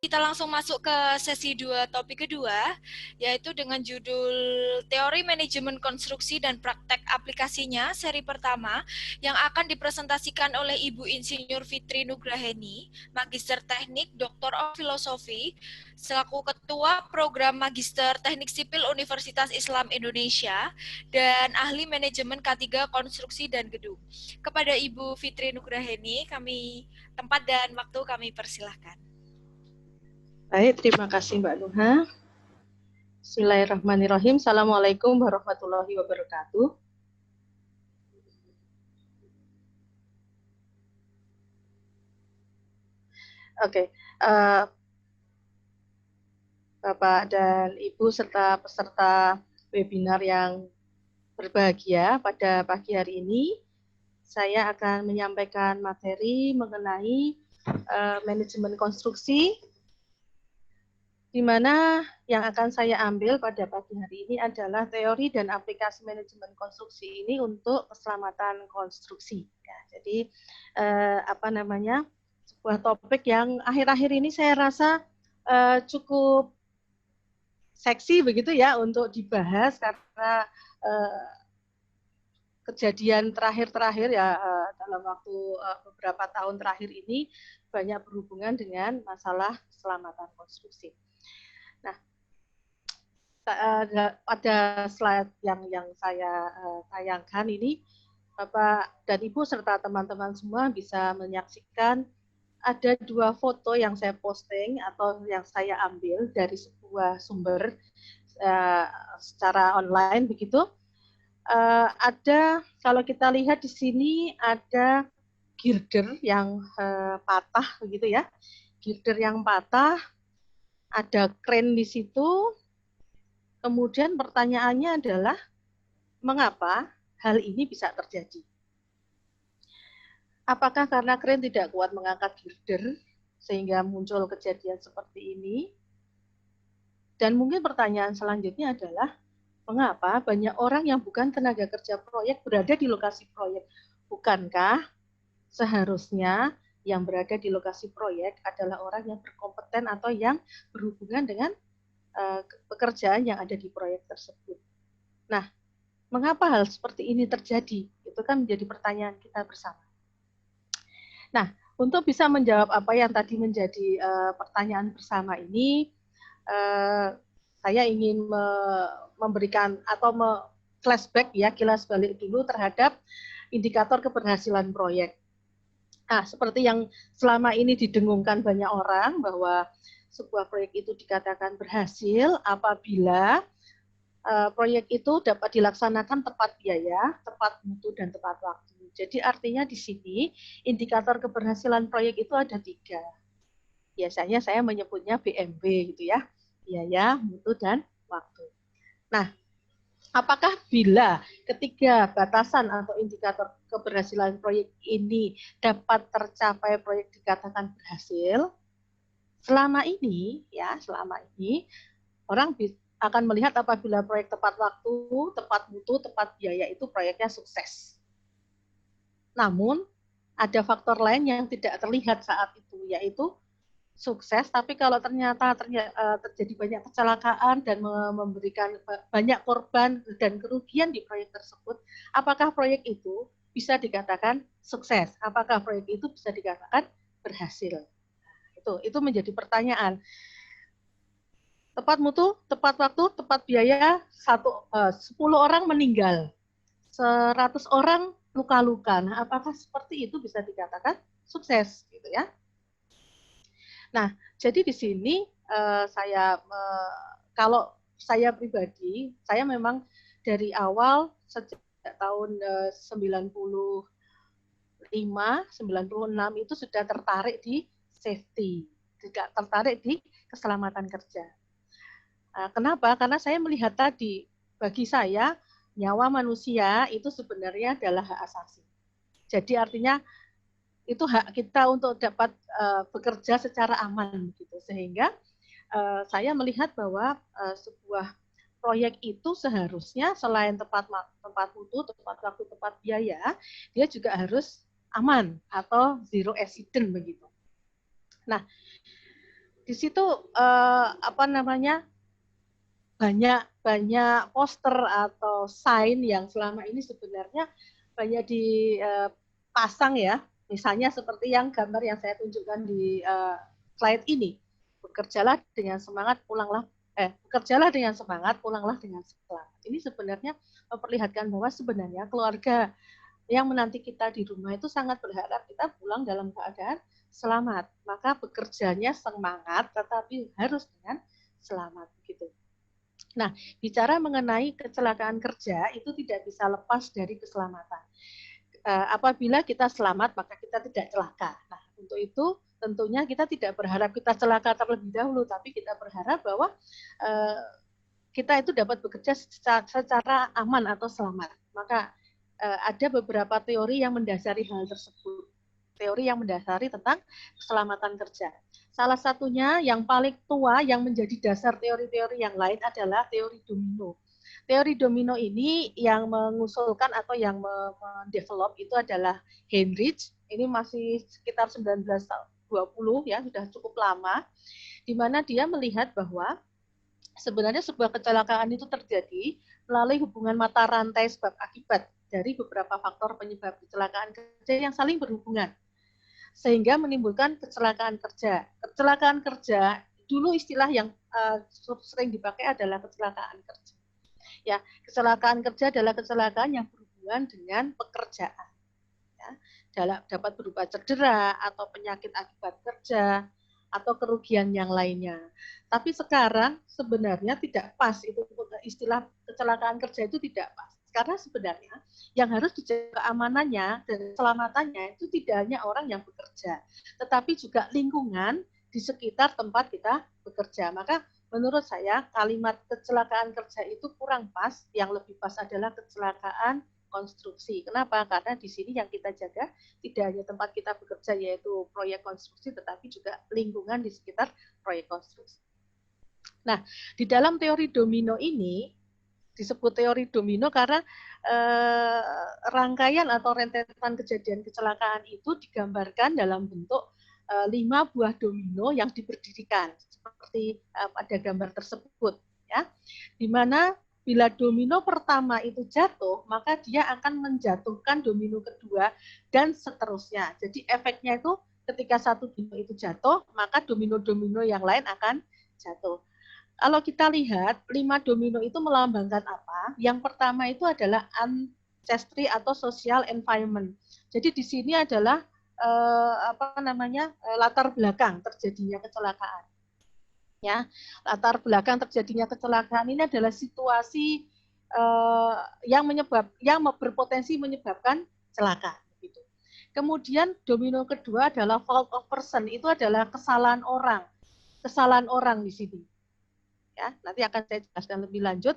kita langsung masuk ke sesi 2 topik kedua, yaitu dengan judul Teori Manajemen Konstruksi dan Praktek Aplikasinya, seri pertama, yang akan dipresentasikan oleh Ibu Insinyur Fitri Nugraheni, Magister Teknik, Doktor of Philosophy, selaku Ketua Program Magister Teknik Sipil Universitas Islam Indonesia, dan Ahli Manajemen K3 Konstruksi dan Gedung. Kepada Ibu Fitri Nugraheni, tempat dan waktu kami persilahkan. Baik, terima kasih Mbak Nuha. Bismillahirrahmanirrahim. Assalamualaikum warahmatullahi wabarakatuh. Oke, Bapak dan Ibu serta peserta webinar yang berbahagia, pada pagi hari ini saya akan menyampaikan materi mengenai manajemen konstruksi, di mana yang akan saya ambil pada pagi hari ini adalah teori dan aplikasi manajemen konstruksi ini untuk keselamatan konstruksi. Ya, jadi sebuah topik yang akhir-akhir ini saya rasa cukup seksi begitu ya untuk dibahas, karena kejadian terakhir ya dalam waktu beberapa tahun terakhir ini banyak berhubungan dengan masalah keselamatan konstruksi. Nah, pada slide yang saya tayangkan ini, Bapak dan Ibu serta teman-teman semua bisa menyaksikan ada 2 foto yang saya posting atau yang saya ambil dari sebuah sumber secara online begitu. Ada, kalau kita lihat di sini ada girder yang patah begitu ya, girder yang patah, ada kren di situ. Kemudian pertanyaannya adalah, mengapa hal ini bisa terjadi? Apakah karena kren tidak kuat mengangkat girder sehingga muncul kejadian seperti ini? Dan mungkin pertanyaan selanjutnya adalah, mengapa banyak orang yang bukan tenaga kerja proyek berada di lokasi proyek? Bukankah seharusnya yang berada di lokasi proyek adalah orang yang berkompeten atau yang berhubungan dengan pekerjaan yang ada di proyek tersebut? Nah, mengapa hal seperti ini terjadi? Itu kan menjadi pertanyaan kita bersama. Nah, untuk bisa menjawab apa yang tadi menjadi pertanyaan bersama ini, saya ingin memberikan atau flashback ya, kilas balik dulu terhadap indikator keberhasilan proyek. Nah, seperti yang selama ini didengungkan banyak orang bahwa sebuah proyek itu dikatakan berhasil apabila proyek itu dapat dilaksanakan tepat biaya, tepat mutu, dan tepat waktu. Jadi artinya di sini indikator keberhasilan proyek itu ada 3. Biasanya saya menyebutnya BMW gitu ya, biaya, mutu, dan waktu. Nah, apakah bila ketiga batasan atau indikator keberhasilan proyek ini dapat tercapai, proyek dikatakan berhasil? Selama ini orang akan melihat apabila proyek tepat waktu, tepat mutu, tepat biaya itu proyeknya sukses. Namun ada faktor lain yang tidak terlihat saat itu, yaitu sukses, tapi kalau ternyata terjadi banyak kecelakaan dan memberikan banyak korban dan kerugian di proyek tersebut, apakah proyek itu bisa dikatakan sukses? Apakah proyek itu bisa dikatakan berhasil? Itu menjadi pertanyaan. Tepat mutu, tepat waktu, tepat biaya, 10 orang meninggal, 100 orang luka-luka. Nah, apakah seperti itu bisa dikatakan sukses, gitu ya? Nah, jadi di sini kalau saya pribadi, saya memang dari awal sejak tahun 95, 96 itu sudah tertarik di safety, tidak tertarik di keselamatan kerja. Kenapa? Karena saya melihat tadi, bagi saya nyawa manusia itu sebenarnya adalah hak asasi. Jadi artinya itu hak kita untuk dapat bekerja secara aman, gitu. Sehingga saya melihat bahwa sebuah proyek itu seharusnya selain tepat mutu, tepat waktu, tepat biaya, dia juga harus aman atau zero accident begitu. Nah, di situ apa namanya, banyak poster atau sign yang selama ini sebenarnya banyak dipasang ya. Misalnya seperti yang gambar yang saya tunjukkan di slide ini. Bekerjalah dengan semangat, pulanglah dengan selamat. Ini sebenarnya memperlihatkan bahwa sebenarnya keluarga yang menanti kita di rumah itu sangat berharap kita pulang dalam keadaan selamat. Maka bekerjanya semangat, tetapi harus dengan selamat gitu. Nah, bicara mengenai kecelakaan kerja itu tidak bisa lepas dari keselamatan. Apabila kita selamat, maka kita tidak celaka. Nah, untuk itu tentunya kita tidak berharap kita celaka terlebih dahulu, tapi kita berharap bahwa kita itu dapat bekerja secara aman atau selamat. Maka ada beberapa teori yang mendasari hal tersebut. Teori yang mendasari tentang keselamatan kerja. Salah satunya yang paling tua yang menjadi dasar teori-teori yang lain adalah teori domino. Teori domino ini yang mengusulkan atau yang mendevelop itu adalah Heinrich. Ini masih sekitar 1920 ya, sudah cukup lama, di mana dia melihat bahwa sebenarnya sebuah kecelakaan itu terjadi melalui hubungan mata rantai sebab akibat dari beberapa faktor penyebab kecelakaan kerja yang saling berhubungan, sehingga menimbulkan kecelakaan kerja. Kecelakaan kerja, dulu istilah yang sering dipakai adalah kecelakaan kerja. Ya, kecelakaan kerja adalah kecelakaan yang berhubungan dengan pekerjaan. Ya, dapat berupa cedera atau penyakit akibat kerja atau kerugian yang lainnya. Tapi sekarang sebenarnya tidak pas, itu istilah kecelakaan kerja itu tidak pas. Karena sebenarnya yang harus dijaga keamanannya dan keselamatannya itu tidak hanya orang yang bekerja, tetapi juga lingkungan di sekitar tempat kita bekerja. Maka menurut saya kalimat kecelakaan kerja itu kurang pas, yang lebih pas adalah kecelakaan konstruksi. Kenapa? Karena di sini yang kita jaga tidak hanya tempat kita bekerja yaitu proyek konstruksi, tetapi juga lingkungan di sekitar proyek konstruksi. Nah, di dalam teori domino ini disebut teori domino karena rangkaian atau rentetan kejadian kecelakaan itu digambarkan dalam bentuk 5 buah domino yang diberdirikan seperti pada gambar tersebut ya, di mana bila domino pertama itu jatuh, maka dia akan menjatuhkan domino kedua dan seterusnya. Jadi efeknya itu ketika satu domino itu jatuh, maka domino-domino yang lain akan jatuh. Kalau kita lihat 5 domino itu melambangkan apa? Yang pertama itu adalah ancestry atau social environment. Jadi di sini adalah latar belakang terjadinya kecelakaan. Ya, latar belakang terjadinya kecelakaan ini adalah situasi yang berpotensi menyebabkan celaka. Gitu. Kemudian domino kedua adalah fault of person, itu adalah kesalahan orang di sini. Ya, nanti akan saya jelaskan lebih lanjut.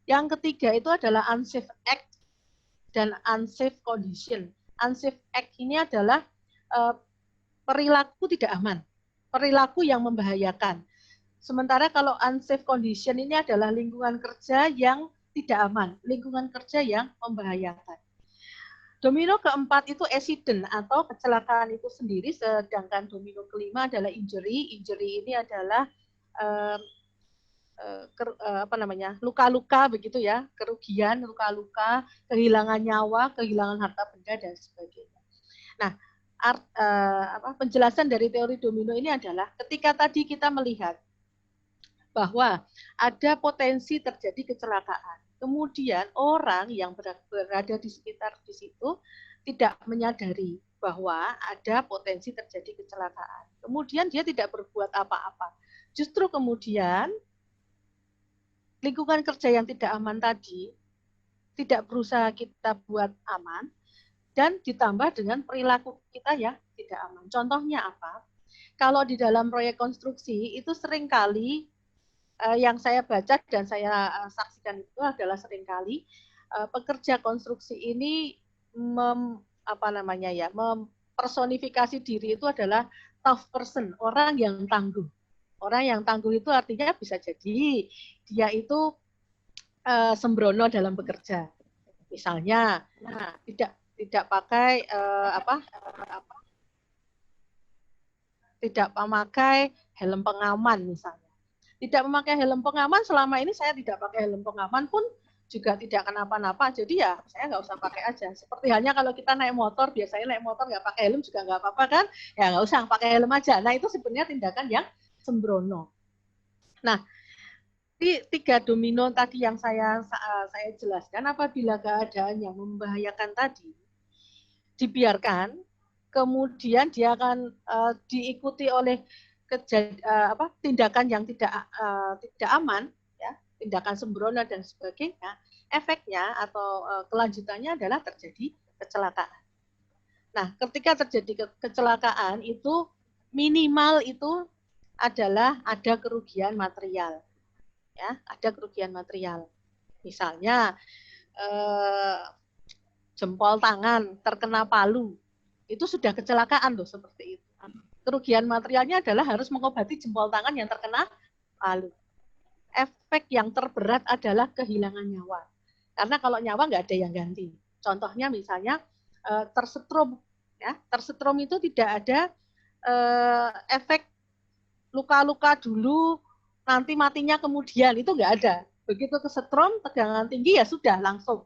Yang ketiga itu adalah unsafe act dan unsafe condition. Unsafe act ini adalah perilaku tidak aman, perilaku yang membahayakan. Sementara kalau unsafe condition ini adalah lingkungan kerja yang tidak aman, lingkungan kerja yang membahayakan. Domino keempat itu accident atau kecelakaan itu sendiri, sedangkan domino kelima adalah injury. Injury ini adalah luka-luka begitu ya, kerugian, luka-luka, kehilangan nyawa, kehilangan harta benda dan sebagainya. Nah, penjelasan dari teori domino ini adalah ketika tadi kita melihat bahwa ada potensi terjadi kecelakaan, kemudian orang yang berada di sekitar di situ tidak menyadari bahwa ada potensi terjadi kecelakaan. Kemudian dia tidak berbuat apa-apa. Justru kemudian lingkungan kerja yang tidak aman tadi tidak berusaha kita buat aman dan ditambah dengan perilaku kita yang tidak aman. Contohnya apa? Kalau di dalam proyek konstruksi itu seringkali yang saya baca dan saya saksikan itu adalah seringkali pekerja konstruksi ini mempersonifikasi diri itu adalah tough person, orang yang tangguh. Orang yang tangguh itu artinya bisa jadi dia itu sembrono dalam bekerja. Misalnya, tidak pakai tidak memakai helm pengaman misalnya. Tidak memakai helm pengaman, selama ini saya tidak pakai helm pengaman pun juga tidak kenapa-napa, jadi ya saya nggak usah pakai aja. Seperti halnya kalau kita naik motor, biasanya naik motor nggak pakai helm juga nggak apa-apa kan, ya nggak usah pakai helm aja. Nah itu sebenarnya tindakan yang sembrono. Nah, di 3 domino tadi yang saya jelaskan, apabila keadaan yang membahayakan tadi dibiarkan, kemudian dia akan diikuti oleh tindakan yang tidak aman, ya, tindakan sembrono dan sebagainya, efeknya atau kelanjutannya adalah terjadi kecelakaan. Nah, ketika terjadi kecelakaan itu minimal itu adalah ada kerugian material, ya, ada kerugian material. Misalnya jempol tangan terkena palu, itu sudah kecelakaan loh seperti itu. Kerugian materialnya adalah harus mengobati jempol tangan yang terkena palu. Efek yang terberat adalah kehilangan nyawa. Karena kalau nyawa nggak ada yang ganti. Contohnya misalnya tersetrum, ya, tersetrum itu tidak ada efek luka-luka dulu, nanti matinya kemudian, itu nggak ada. Begitu kesetrum, tegangan tinggi ya sudah langsung.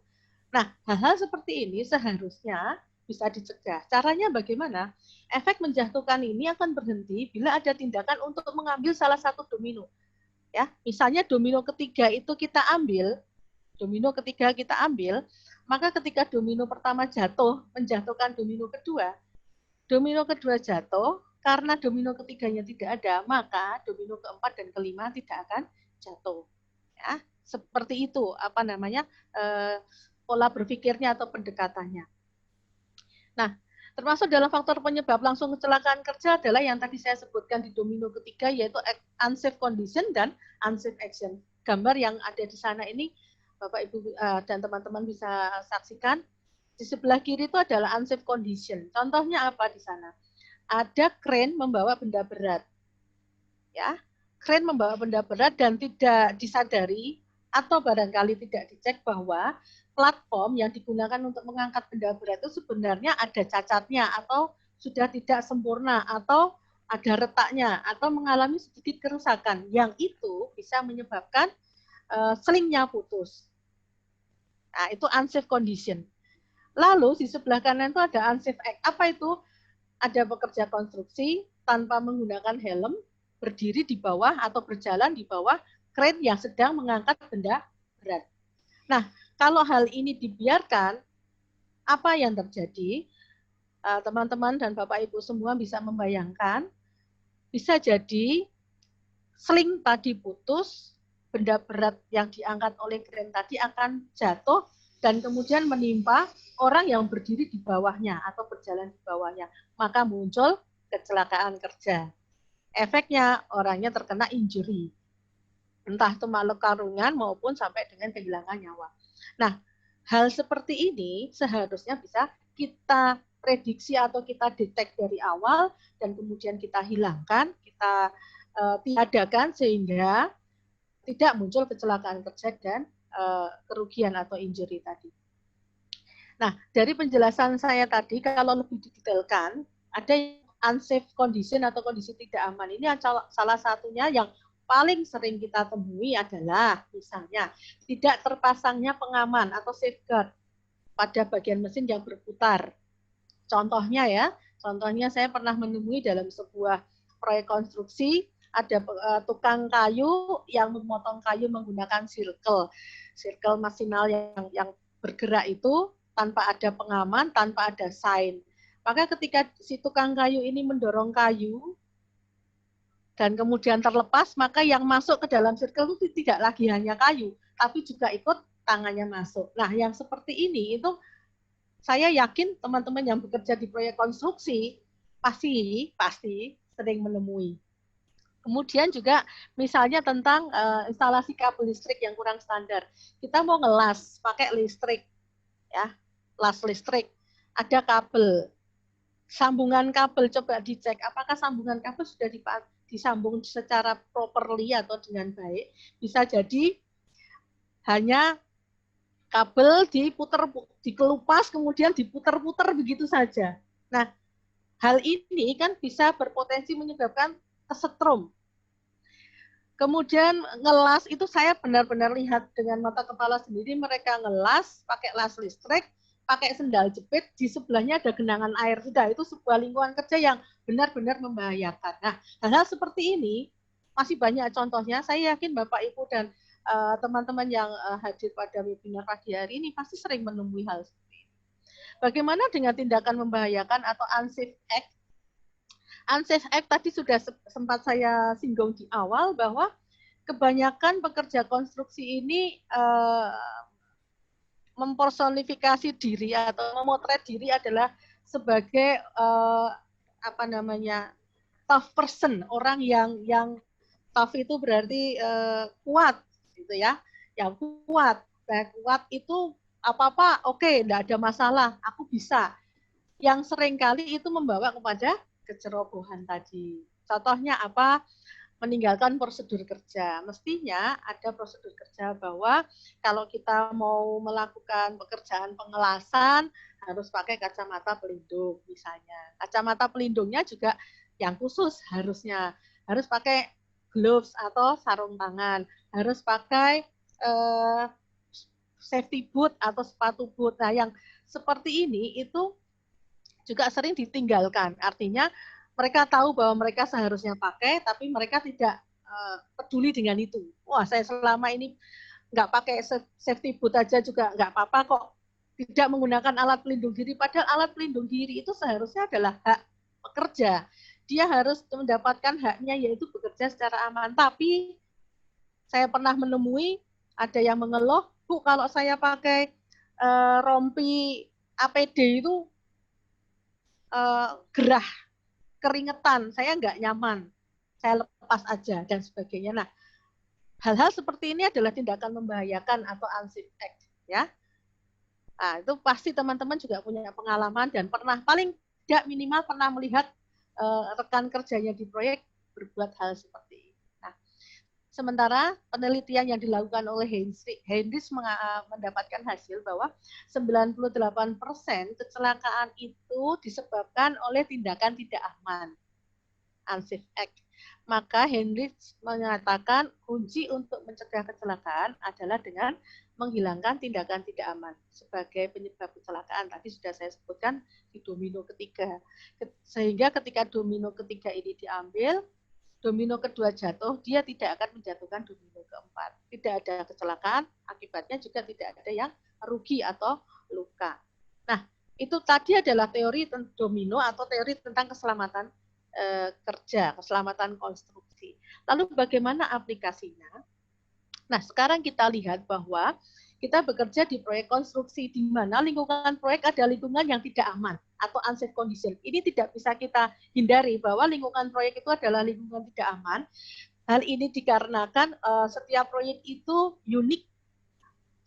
Nah, hal-hal seperti ini seharusnya bisa dicegah. Caranya bagaimana? Efek menjatuhkan ini akan berhenti bila ada tindakan untuk mengambil salah satu domino. Ya, misalnya domino ketiga itu kita ambil, maka ketika domino pertama jatuh, menjatuhkan domino kedua jatuh, karena domino ketiganya tidak ada, maka domino keempat dan kelima tidak akan jatuh. Ya, seperti itu pola berpikirnya atau pendekatannya. Nah, termasuk dalam faktor penyebab langsung kecelakaan kerja adalah yang tadi saya sebutkan di domino ketiga, yaitu unsafe condition dan unsafe action. Gambar yang ada di sana ini, Bapak, Ibu, dan teman-teman bisa saksikan. Di sebelah kiri itu adalah unsafe condition. Contohnya apa di sana? Ada kren membawa benda berat. Ya, kren membawa benda berat dan tidak disadari atau barangkali tidak dicek bahwa platform yang digunakan untuk mengangkat benda berat itu sebenarnya ada cacatnya atau sudah tidak sempurna atau ada retaknya atau mengalami sedikit kerusakan yang itu bisa menyebabkan selingnya putus. Nah, itu unsafe condition. Lalu di sebelah kanan itu ada unsafe act. Apa itu? Ada pekerja konstruksi tanpa menggunakan helm, berdiri di bawah atau berjalan di bawah kren yang sedang mengangkat benda berat. Nah, kalau hal ini dibiarkan, apa yang terjadi? Teman-teman dan Bapak Ibu semua bisa membayangkan, bisa jadi sling tadi putus, benda berat yang diangkat oleh kren tadi akan jatuh dan kemudian menimpa orang yang berdiri di bawahnya atau berjalan di bawahnya. Maka muncul kecelakaan kerja. Efeknya orangnya terkena injury. Entah itu luka ringan maupun sampai dengan kehilangan nyawa. Nah, hal seperti ini seharusnya bisa kita prediksi atau kita detek dari awal dan kemudian kita hilangkan, kita tiadakan sehingga tidak muncul kecelakaan kerja dan kerugian atau injury tadi. Nah, dari penjelasan saya tadi, kalau lebih didetailkan, ada unsafe condition atau kondisi tidak aman. Ini salah satunya yang paling sering kita temui adalah misalnya tidak terpasangnya pengaman atau safeguard pada bagian mesin yang berputar. Contohnya saya pernah menemui dalam sebuah proyek konstruksi ada tukang kayu yang memotong kayu menggunakan circle masinal yang bergerak itu tanpa ada pengaman, tanpa ada sign. Maka ketika si tukang kayu ini mendorong kayu dan kemudian terlepas, maka yang masuk ke dalam circle itu tidak lagi hanya kayu, tapi juga ikut tangannya masuk. Nah, yang seperti ini itu saya yakin teman-teman yang bekerja di proyek konstruksi pasti sering menemui. Kemudian juga misalnya tentang instalasi kabel listrik yang kurang standar. Kita mau ngelas pakai listrik, ya, las listrik. Ada kabel, sambungan kabel coba dicek apakah sambungan kabel sudah disambung secara properly atau dengan baik. Bisa jadi hanya kabel dikelupas kemudian diputar-putar begitu saja. Nah, hal ini kan bisa berpotensi menyebabkan kesetrum. Kemudian ngelas itu saya benar-benar lihat dengan mata kepala sendiri, mereka ngelas pakai las listrik, pakai sendal jepit, di sebelahnya ada genangan air. Sudah, itu sebuah lingkungan kerja yang benar-benar membahayakan. Nah, hal-hal seperti ini masih banyak contohnya. Saya yakin Bapak Ibu dan teman-teman yang hadir pada webinar pagi hari ini pasti sering menemui hal seperti ini. Bagaimana dengan tindakan membahayakan atau unsafe act? Unsafe act tadi sudah sempat saya singgung di awal bahwa kebanyakan pekerja konstruksi ini mempersonifikasi diri atau memotret diri adalah sebagai tough person, orang yang tough itu berarti kuat gitu ya, yang kuat. Nah, kuat itu apa-apa oke, enggak ada masalah, aku bisa. Yang seringkali itu membawa kepada kecerobohan tadi. Contohnya apa? Meninggalkan prosedur kerja. Mestinya ada prosedur kerja bahwa kalau kita mau melakukan pekerjaan pengelasan harus pakai kacamata pelindung misalnya. Kacamata pelindungnya juga yang khusus harusnya. Harus pakai gloves atau sarung tangan. Harus pakai safety boot atau sepatu boot. Nah, yang seperti ini itu juga sering ditinggalkan. Artinya mereka tahu bahwa mereka seharusnya pakai, tapi mereka tidak peduli dengan itu. Wah, saya selama ini nggak pakai safety boot aja juga nggak apa-apa kok. Tidak menggunakan alat pelindung diri, padahal alat pelindung diri itu seharusnya adalah hak pekerja. Dia harus mendapatkan haknya, yaitu bekerja secara aman. Tapi saya pernah menemui ada yang mengeluh, Bu, kalau saya pakai rompi APD itu gerah, keringetan, saya nggak nyaman, saya lepas aja dan sebagainya. Nah, hal-hal seperti ini adalah tindakan membahayakan atau unsafe act, ya. Nah, itu pasti teman-teman juga punya pengalaman dan pernah, paling tidak minimal pernah melihat rekan kerjanya di proyek berbuat hal seperti ini. Nah, sementara penelitian yang dilakukan oleh Hendrix mendapatkan hasil bahwa 98% kecelakaan itu disebabkan oleh tindakan tidak aman, unsafe act. Maka Hendrix mengatakan kunci untuk mencegah kecelakaan adalah dengan menghilangkan tindakan tidak aman sebagai penyebab kecelakaan. Tadi sudah saya sebutkan di domino ketiga. Sehingga ketika domino ketiga ini diambil, domino kedua jatuh, dia tidak akan menjatuhkan domino keempat. Tidak ada kecelakaan, akibatnya juga tidak ada yang rugi atau luka. Nah, itu tadi adalah teori domino atau teori tentang keselamatan kerja, keselamatan konstruksi. Lalu bagaimana aplikasinya? Nah, sekarang kita lihat bahwa kita bekerja di proyek konstruksi di mana lingkungan proyek ada lingkungan yang tidak aman atau unsafe condition. Ini tidak bisa kita hindari bahwa lingkungan proyek itu adalah lingkungan tidak aman. Hal ini dikarenakan setiap proyek itu unik.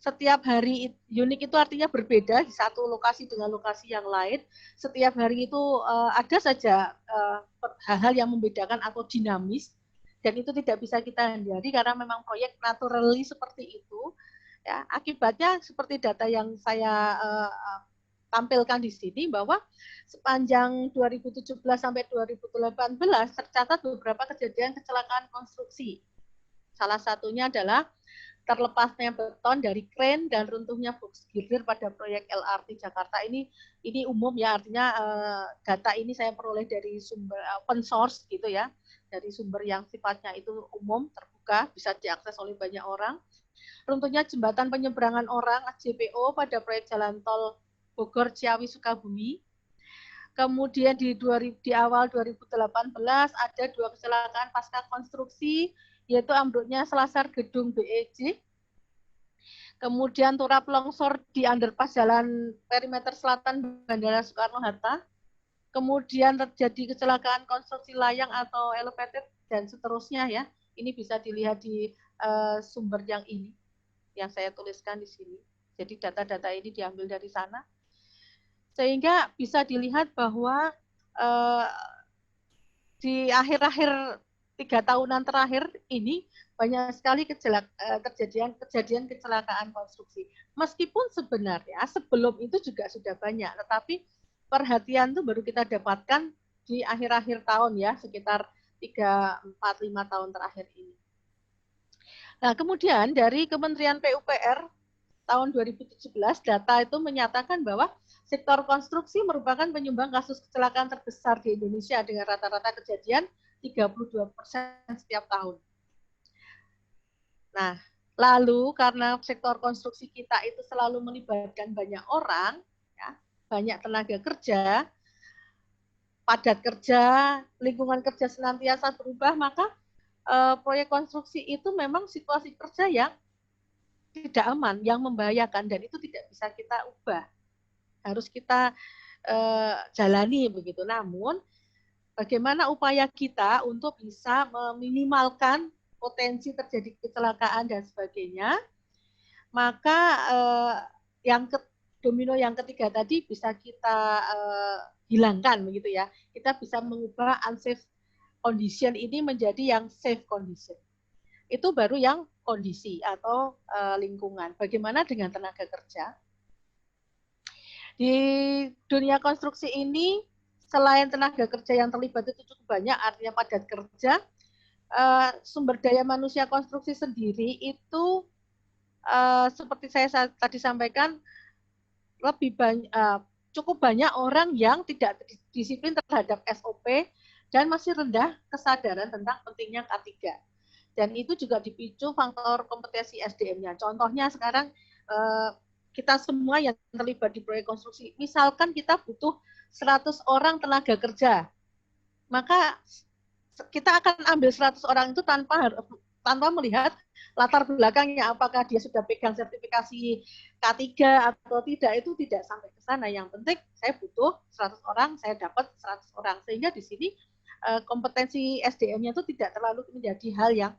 Setiap hari unik itu artinya berbeda di satu lokasi dengan lokasi yang lain. Setiap hari itu ada saja hal-hal yang membedakan atau dinamis, dan itu tidak bisa kita hindari karena memang proyek naturally seperti itu. Ya, akibatnya seperti data yang saya tampilkan di sini bahwa sepanjang 2017 sampai 2018 tercatat beberapa kejadian kecelakaan konstruksi. Salah satunya adalah terlepasnya beton dari kren dan runtuhnya box girder pada proyek LRT Jakarta. Ini umum ya, artinya data ini saya peroleh dari sumber open source gitu ya, dari sumber yang sifatnya itu umum, terbuka, bisa diakses oleh banyak orang. Runtuhnya jembatan penyeberangan orang JPO pada proyek jalan tol Bogor Ciawi Sukabumi. Kemudian di awal 2018 ada 2 kecelakaan pasca konstruksi, yaitu ambruknya selasar gedung BEJ, kemudian turap longsor di underpass Jalan Perimeter Selatan Bandara Soekarno-Hatta, kemudian terjadi kecelakaan konstruksi layang atau elevated, dan seterusnya ya. Ini bisa dilihat di sumber yang ini, yang saya tuliskan di sini. Jadi data-data ini diambil dari sana. Sehingga bisa dilihat bahwa di akhir-akhir 3 tahunan terakhir ini banyak sekali kejadian kecelakaan konstruksi. Meskipun sebenarnya sebelum itu juga sudah banyak, tetapi perhatian itu baru kita dapatkan di akhir-akhir tahun ya, sekitar 3, 4, 5 tahun terakhir ini. Nah, kemudian dari Kementerian PUPR tahun 2017 data itu menyatakan bahwa sektor konstruksi merupakan penyumbang kasus kecelakaan terbesar di Indonesia dengan rata-rata kejadian 32% setiap tahun. Nah, lalu karena sektor konstruksi kita itu selalu melibatkan banyak orang, ya, banyak tenaga kerja, padat kerja, lingkungan kerja senantiasa berubah, maka proyek konstruksi itu memang situasi kerja yang tidak aman, yang membahayakan, dan itu tidak bisa kita ubah. Harus kita jalani begitu. Namun, bagaimana upaya kita untuk bisa meminimalkan potensi terjadi kecelakaan dan sebagainya, maka domino yang ketiga tadi bisa kita hilangkan begitu ya. Kita bisa mengubah unsafe condition ini menjadi yang safe condition. Itu baru yang kondisi atau lingkungan. Bagaimana dengan tenaga kerja? Di dunia konstruksi ini, selain tenaga kerja yang terlibat itu cukup banyak, artinya padat kerja, sumber daya manusia konstruksi sendiri itu seperti saya tadi sampaikan, cukup banyak orang yang tidak disiplin terhadap SOP dan masih rendah kesadaran tentang pentingnya K3. Dan itu juga dipicu faktor kompetensi SDM-nya. Contohnya sekarang kita semua yang terlibat di proyek konstruksi, misalkan kita butuh 100 orang tenaga kerja, maka kita akan ambil 100 orang itu tanpa melihat latar belakangnya, apakah dia sudah pegang sertifikasi K3 atau tidak, itu tidak sampai ke sana. Yang penting saya butuh 100 orang, saya dapat 100 orang. Sehingga di sini kompetensi SDM-nya itu tidak terlalu menjadi hal yang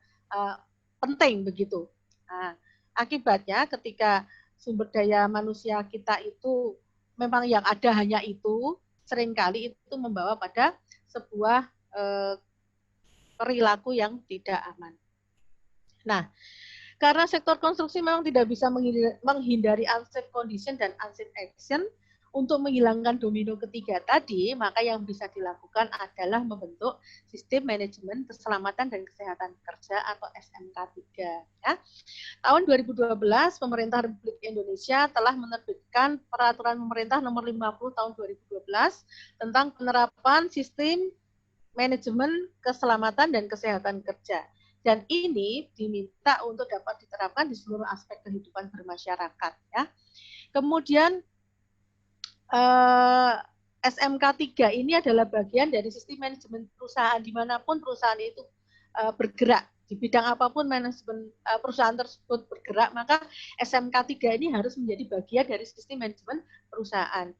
penting begitu. Nah, akibatnya ketika sumber daya manusia kita itu memang yang ada hanya itu, seringkali itu membawa pada sebuah perilaku yang tidak aman. Nah, karena sektor konstruksi memang tidak bisa menghindari unsafe condition dan unsafe action, untuk menghilangkan domino ketiga tadi, maka yang bisa dilakukan adalah membentuk Sistem Manajemen Keselamatan dan Kesehatan Kerja atau SMK3. Ya. Tahun 2012, Pemerintah Republik Indonesia telah menerbitkan Peraturan Pemerintah Nomor 50 Tahun 2012 tentang penerapan Sistem Manajemen Keselamatan dan Kesehatan Kerja. Dan ini diminta untuk dapat diterapkan di seluruh aspek kehidupan bermasyarakat. Ya. Kemudian SMK3 ini adalah bagian dari sistem manajemen perusahaan, dimanapun perusahaan itu bergerak, di bidang apapun manajemen perusahaan tersebut bergerak, maka SMK3 ini harus menjadi bagian dari sistem manajemen perusahaan.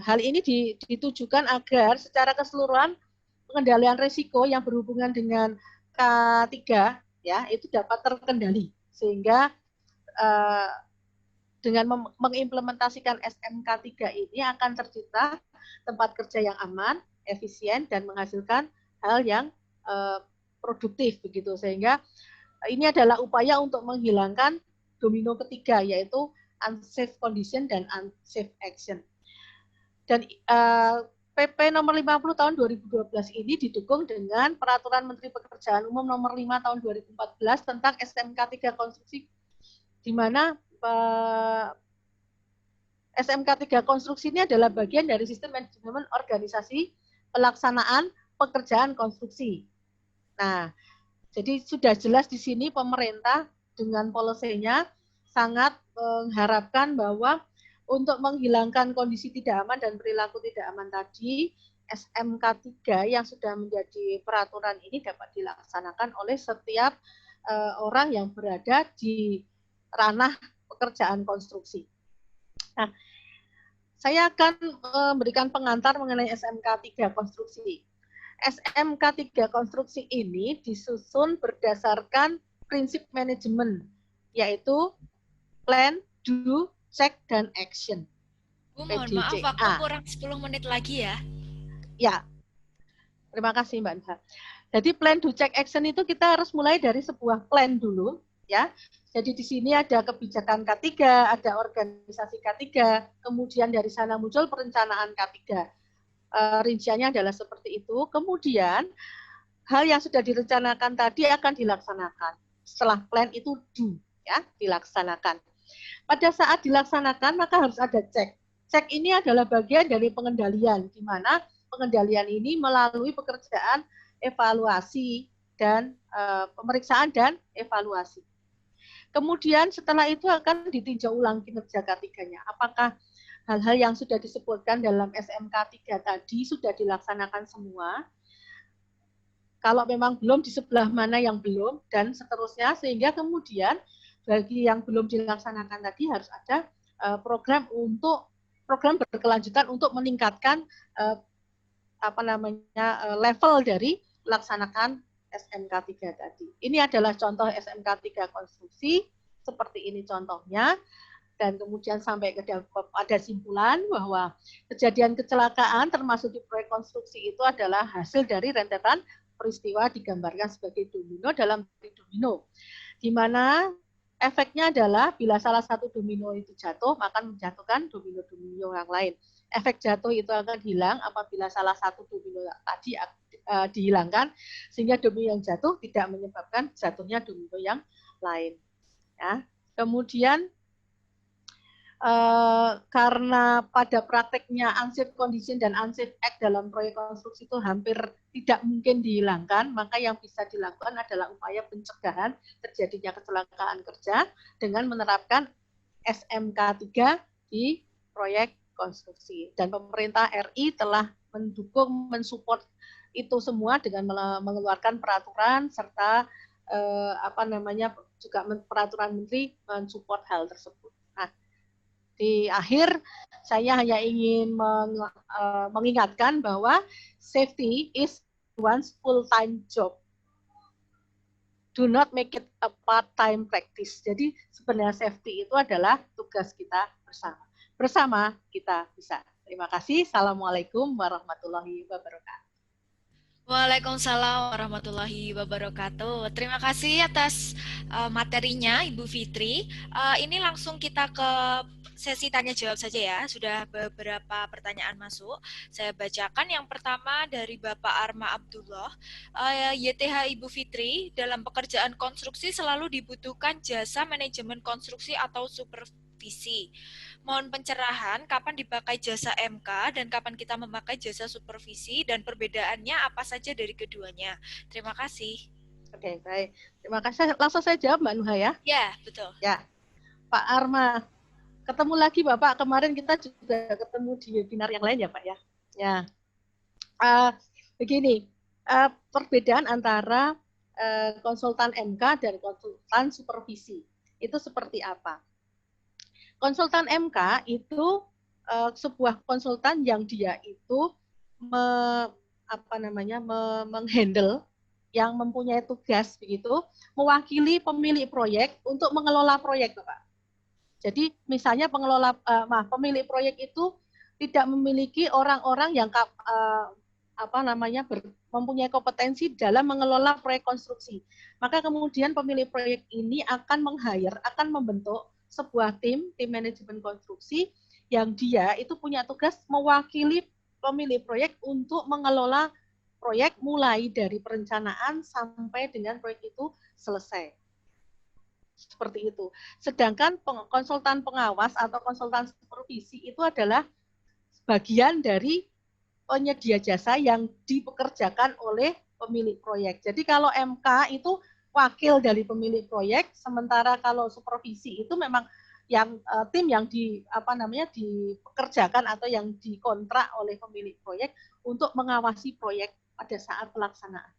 Hal ini ditujukan agar secara keseluruhan pengendalian risiko yang berhubungan dengan K3 ya itu dapat terkendali, sehingga dengan mengimplementasikan SMK3 ini akan tercipta tempat kerja yang aman, efisien, dan menghasilkan hal yang produktif begitu. Sehingga ini adalah upaya untuk menghilangkan domino ketiga, yaitu unsafe condition dan unsafe action. Dan PP nomor 50 tahun 2012 ini didukung dengan Peraturan Menteri Pekerjaan Umum nomor 5 tahun 2014 tentang SMK3 konstruksi, di mana SMK3 konstruksi ini adalah bagian dari sistem manajemen organisasi pelaksanaan pekerjaan konstruksi. Nah, jadi sudah jelas di sini pemerintah dengan polisinya sangat mengharapkan bahwa untuk menghilangkan kondisi tidak aman dan perilaku tidak aman tadi, SMK3 yang sudah menjadi peraturan ini dapat dilaksanakan oleh setiap orang yang berada di ranah pekerjaan konstruksi. Nah, saya akan memberikan pengantar mengenai SMK3 konstruksi. SMK3 konstruksi ini disusun berdasarkan prinsip manajemen, yaitu plan, do, check, dan action. Bu, mohon maaf, waktu kurang 10 menit lagi ya. Ya, terima kasih Mbak Nisa. Jadi plan, do, check, action itu kita harus mulai dari sebuah plan dulu, ya. Jadi di sini ada kebijakan K3, ada organisasi K3, kemudian dari sana muncul perencanaan K3. rinciannya adalah seperti itu. Kemudian hal yang sudah direncanakan tadi akan dilaksanakan. Setelah plan itu do, ya, dilaksanakan. Pada saat dilaksanakan maka harus ada cek. Cek ini adalah bagian dari pengendalian, di mana pengendalian ini melalui pekerjaan evaluasi dan pemeriksaan dan evaluasi. Kemudian setelah itu akan ditinjau ulang kinerja K3-nya. Apakah hal-hal yang sudah disebutkan dalam SMK 3 tadi sudah dilaksanakan semua? Kalau memang belum, di sebelah mana yang belum, dan seterusnya, sehingga kemudian bagi yang belum dilaksanakan tadi harus ada program berkelanjutan untuk meningkatkan level dari melaksanakan SMK 3 tadi. Ini adalah contoh SMK 3 konstruksi, seperti ini contohnya, dan kemudian sampai pada simpulan bahwa kejadian kecelakaan termasuk di proyek konstruksi itu adalah hasil dari rentetan peristiwa digambarkan sebagai domino dalam domino, di mana efeknya adalah bila salah satu domino itu jatuh, maka menjatuhkan domino-domino yang lain. Efek jatuh itu akan hilang apabila salah satu domino tadi dihilangkan, sehingga domino yang jatuh tidak menyebabkan jatuhnya domino yang lain. Ya. Kemudian karena pada prakteknya unsafe condition dan unsafe act dalam proyek konstruksi itu hampir tidak mungkin dihilangkan, maka yang bisa dilakukan adalah upaya pencegahan terjadinya kecelakaan kerja dengan menerapkan SMK 3 di proyek konstruksi. Dan pemerintah RI telah mendukung, mensupport itu semua dengan mengeluarkan peraturan serta juga peraturan menteri mensupport hal tersebut. Di akhir, saya hanya ingin mengingatkan bahwa safety is one's full-time job. Do not make it a part-time practice. Jadi sebenarnya safety itu adalah tugas kita bersama. Bersama kita bisa. Terima kasih. Assalamualaikum warahmatullahi wabarakatuh. Waalaikumsalam warahmatullahi wabarakatuh. Terima kasih atas materinya Ibu Fitri. Ini langsung kita ke sesi tanya jawab saja ya. Sudah beberapa pertanyaan masuk. Saya bacakan yang pertama dari Bapak Arma Abdullah. YTH Ibu Fitri, dalam pekerjaan konstruksi selalu dibutuhkan jasa manajemen konstruksi atau supervisi. Mohon pencerahan kapan dipakai jasa MK dan kapan kita memakai jasa supervisi dan perbedaannya apa saja dari keduanya. Terima kasih. Oke, baik. Terima kasih. Langsung saya jawab Mbak Nuha ya. Ya, betul. Ya, Pak Arma. Ketemu lagi Bapak. Kemarin kita juga ketemu di webinar yang lain ya Pak ya. Ya. Begini, perbedaan antara konsultan MK dan konsultan supervisi itu seperti apa? Konsultan MK itu sebuah konsultan yang dia itu menghandle, yang mempunyai tugas begitu, mewakili pemilik proyek untuk mengelola proyek, Bapak. Jadi misalnya pemilik proyek itu tidak memiliki orang-orang yang mempunyai kompetensi dalam mengelola proyek konstruksi. Maka kemudian pemilik proyek ini akan akan membentuk sebuah tim manajemen konstruksi yang dia itu punya tugas mewakili pemilik proyek untuk mengelola proyek mulai dari perencanaan sampai dengan proyek itu selesai. Seperti itu. Sedangkan konsultan pengawas atau konsultan supervisi itu adalah bagian dari penyedia jasa yang dipekerjakan oleh pemilik proyek. Jadi kalau MK itu wakil dari pemilik proyek, sementara kalau supervisi itu memang yang tim yang dipekerjakan atau yang dikontrak oleh pemilik proyek untuk mengawasi proyek pada saat pelaksanaan.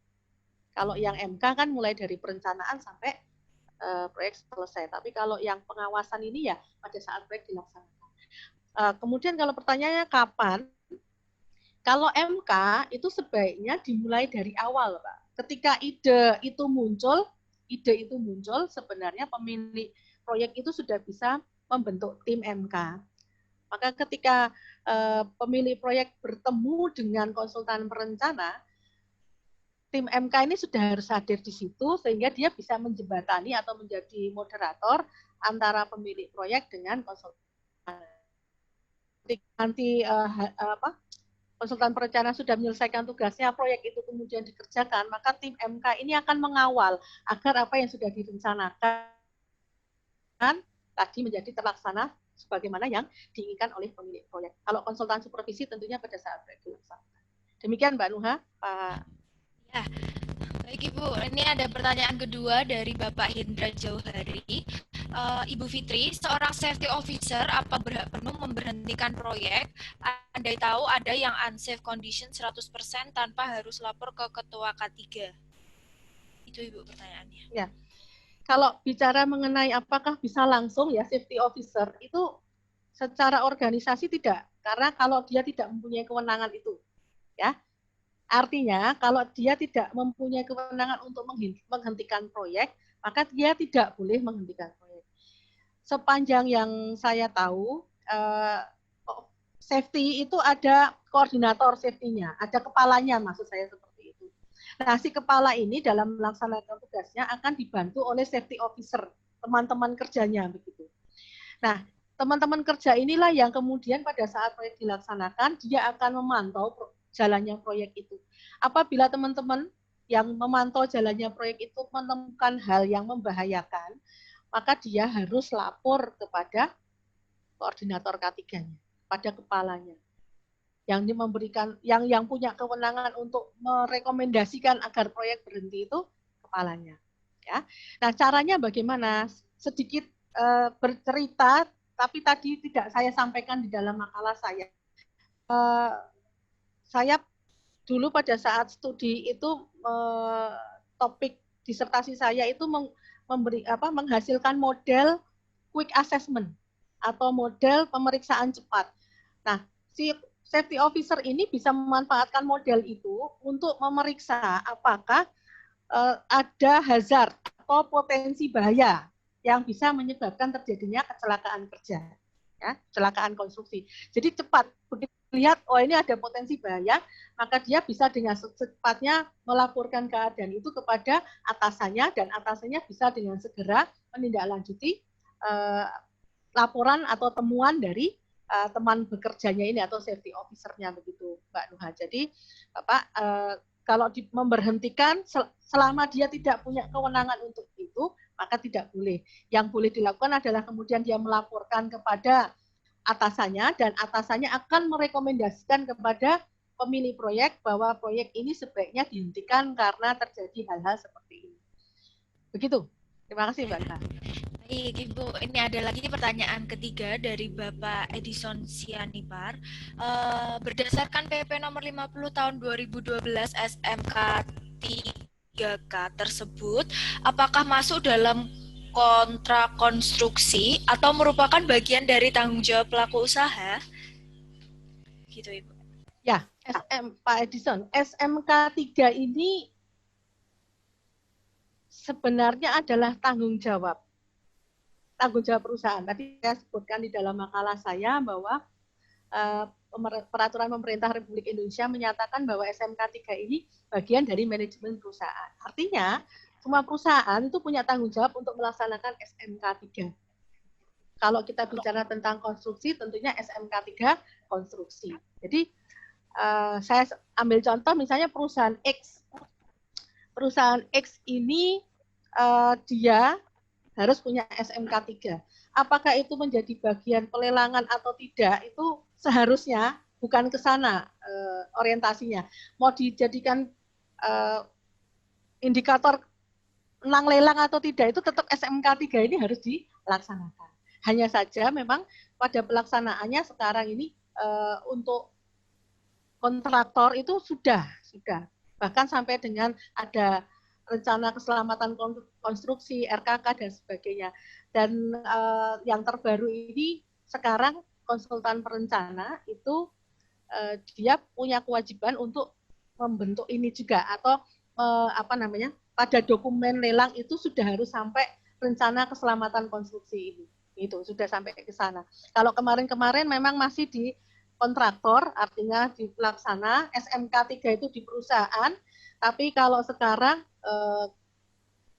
Kalau yang MK kan mulai dari perencanaan sampai proyek selesai. Tapi kalau yang pengawasan ini ya pada saat proyek dilaksanakan. Kemudian kalau pertanyaannya kapan? Kalau MK itu sebaiknya dimulai dari awal, Pak. Ketika ide itu muncul, sebenarnya pemilik proyek itu sudah bisa membentuk tim MK. Maka ketika pemilik proyek bertemu dengan konsultan perencana, tim MK ini sudah harus hadir di situ sehingga dia bisa menjembatani atau menjadi moderator antara pemilik proyek dengan konsultan. Nanti konsultan perencanaan sudah menyelesaikan tugasnya, proyek itu kemudian dikerjakan, maka tim MK ini akan mengawal agar apa yang sudah direncanakan tadi menjadi terlaksana sebagaimana yang diinginkan oleh pemilik proyek. Kalau konsultan supervisi tentunya pada saat proyek dilaksanakan. Demikian Mbak Nuha, Pak. Ya, baik Ibu. Ini ada pertanyaan kedua dari Bapak Hindra Jauhari. Ibu Fitri, seorang safety officer apa berhak penuh memberhentikan proyek andai tahu ada yang unsafe condition 100% tanpa harus lapor ke ketua K3? Itu Ibu pertanyaannya. Ya. Kalau bicara mengenai apakah bisa langsung ya safety officer itu secara organisasi tidak, karena kalau dia tidak mempunyai kewenangan itu, ya artinya kalau dia tidak mempunyai kewenangan untuk menghentikan proyek, maka dia tidak boleh menghentikan proyek. Sepanjang yang saya tahu, safety itu ada koordinator safety-nya, ada kepalanya maksud saya seperti itu. Nah, si kepala ini dalam melaksanakan tugasnya akan dibantu oleh safety officer, teman-teman kerjanya begitu. Nah, teman-teman kerja inilah yang kemudian pada saat proyek dilaksanakan, dia akan memantau jalannya proyek itu. Apabila teman-teman yang memantau jalannya proyek itu menemukan hal yang membahayakan, maka dia harus lapor kepada koordinator K3-nya, pada kepalanya. Yang memberikan yang punya kewenangan untuk merekomendasikan agar proyek berhenti itu kepalanya. Ya. Nah, caranya bagaimana? Sedikit bercerita, tapi tadi tidak saya sampaikan di dalam makalah saya. Saya dulu pada saat studi itu topik disertasi saya itu menghasilkan model quick assessment atau model pemeriksaan cepat. Nah, si safety officer ini bisa memanfaatkan model itu untuk memeriksa apakah ada hazard atau potensi bahaya yang bisa menyebabkan terjadinya kecelakaan kerja, ya, kecelakaan konstruksi. Jadi cepat, begitu lihat, oh ini ada potensi bahaya, maka dia bisa dengan secepatnya melaporkan keadaan itu kepada atasannya, dan atasannya bisa dengan segera menindaklanjuti laporan atau temuan dari teman bekerjanya ini atau safety officer-nya begitu, Mbak Nuha. Jadi, Bapak, kalau memberhentikan selama dia tidak punya kewenangan untuk itu, maka tidak boleh. Yang boleh dilakukan adalah kemudian dia melaporkan kepada atasannya, dan atasannya akan merekomendasikan kepada pemilik proyek bahwa proyek ini sebaiknya dihentikan karena terjadi hal-hal seperti ini. Begitu. Terima kasih, Mbak Nuha. Baik, Ibu. Ini ada lagi pertanyaan ketiga dari Bapak Edison Sianipar. Berdasarkan PP nomor 50 tahun 2012 SMK 3K tersebut, apakah masuk dalam kontrak konstruksi atau merupakan bagian dari tanggung jawab pelaku usaha? Gitu, Ibu. Ya, Pak Edison, SMK 3 ini sebenarnya adalah tanggung jawab perusahaan. Tadi saya sebutkan di dalam makalah saya bahwa peraturan pemerintah Republik Indonesia menyatakan bahwa SMK 3 ini bagian dari manajemen perusahaan. Artinya, semua perusahaan itu punya tanggung jawab untuk melaksanakan SMK 3. Kalau kita bicara tentang konstruksi, tentunya SMK 3 konstruksi. Jadi, saya ambil contoh misalnya perusahaan X. Perusahaan X ini dia harus punya SMK 3. Apakah itu menjadi bagian pelelangan atau tidak, itu seharusnya bukan ke sana orientasinya. Mau dijadikan indikator menang lelang atau tidak, itu tetap SMK 3 ini harus dilaksanakan. Hanya saja memang pada pelaksanaannya sekarang ini untuk kontraktor itu sudah. Bahkan sampai dengan ada rencana keselamatan konstruksi, RKK, dan sebagainya. Dan yang terbaru ini sekarang konsultan perencana itu dia punya kewajiban untuk membentuk ini juga, atau pada dokumen lelang itu sudah harus sampai rencana keselamatan konstruksi ini. Itu sudah sampai ke sana. Kalau kemarin-kemarin memang masih di kontraktor, artinya di pelaksana, SMK 3 itu di perusahaan, tapi kalau sekarang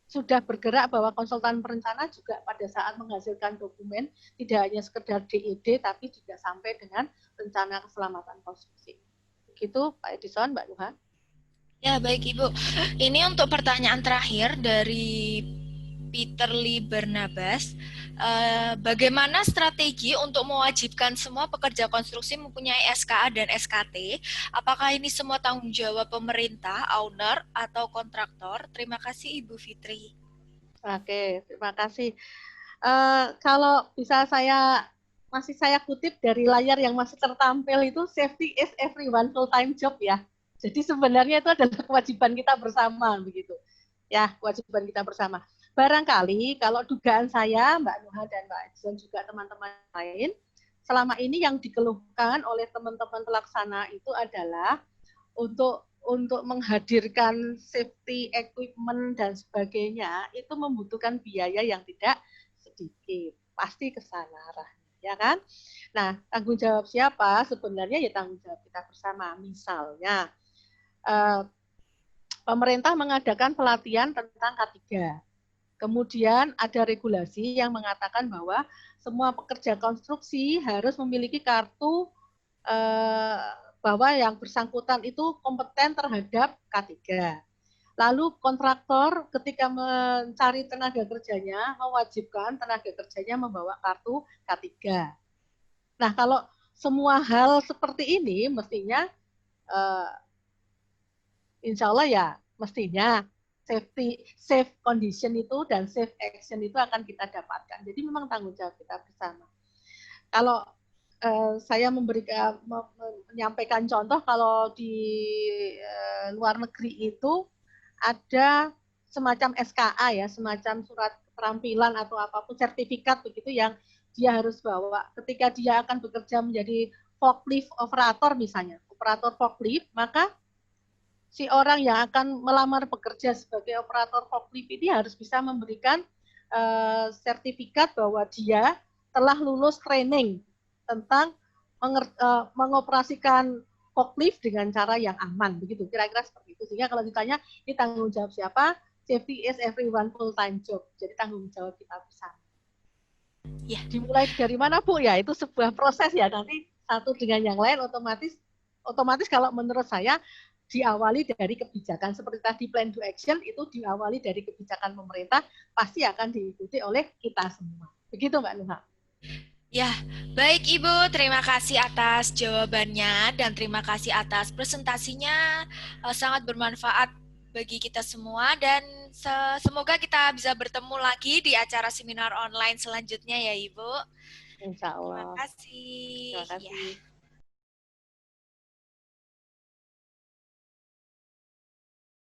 sudah bergerak bahwa konsultan perencana juga pada saat menghasilkan dokumen tidak hanya sekedar DED, tapi juga sampai dengan rencana keselamatan konstruksi. Begitu Pak Edison, Mbak Nuha. Ya, baik Ibu. Ini untuk pertanyaan terakhir dari Peter Lee Barnabas. Bagaimana strategi untuk mewajibkan semua pekerja konstruksi mempunyai SKA dan SKT? Apakah ini semua tanggung jawab pemerintah, owner, atau kontraktor? Terima kasih Ibu Fitri. Oke, terima kasih. Kalau bisa masih saya kutip dari layar yang masih tertampil itu, safety is everyone full-time job ya. Jadi sebenarnya itu adalah kewajiban kita bersama begitu. Ya, kewajiban kita bersama. Barangkali kalau dugaan saya, Mbak Nuha dan Mbak Edson juga teman-teman lain, selama ini yang dikeluhkan oleh teman-teman pelaksana itu adalah untuk menghadirkan safety equipment dan sebagainya itu membutuhkan biaya yang tidak sedikit. Pasti ke sana arahnya, ya kan? Nah, tanggung jawab siapa? Sebenarnya ya tanggung jawab kita bersama. Misalnya, pemerintah mengadakan pelatihan tentang K3. Kemudian ada regulasi yang mengatakan bahwa semua pekerja konstruksi harus memiliki kartu bahwa yang bersangkutan itu kompeten terhadap K3. Lalu kontraktor ketika mencari tenaga kerjanya mewajibkan tenaga kerjanya membawa kartu K3. Nah, kalau semua hal seperti ini mestinya insya Allah ya mestinya safe condition itu dan safe action itu akan kita dapatkan. Jadi memang tanggung jawab kita bersama. Kalau saya menyampaikan contoh, kalau di luar negeri itu ada semacam SKA ya, semacam surat keterampilan atau apapun sertifikat begitu yang dia harus bawa ketika dia akan bekerja menjadi forklift operator misalnya, operator forklift, maka si orang yang akan melamar bekerja sebagai operator forklift ini harus bisa memberikan sertifikat bahwa dia telah lulus training tentang mengoperasikan forklift dengan cara yang aman, begitu kira-kira seperti itu. Sehingga kalau ditanya ini tanggung jawab siapa, safety is everyone full time job. Jadi tanggung jawab kita bersama. Ya. Dimulai dari mana Bu? Ya itu sebuah proses ya, nanti satu dengan yang lain otomatis kalau menurut saya diawali dari kebijakan seperti tadi plan to action itu diawali dari kebijakan pemerintah, pasti akan diikuti oleh kita semua. Begitu Mbak Nuha. Ya, baik Ibu, terima kasih atas jawabannya dan terima kasih atas presentasinya, sangat bermanfaat bagi kita semua dan semoga kita bisa bertemu lagi di acara seminar online selanjutnya ya Ibu. Insya Allah. Terima kasih. Terima kasih. Ya.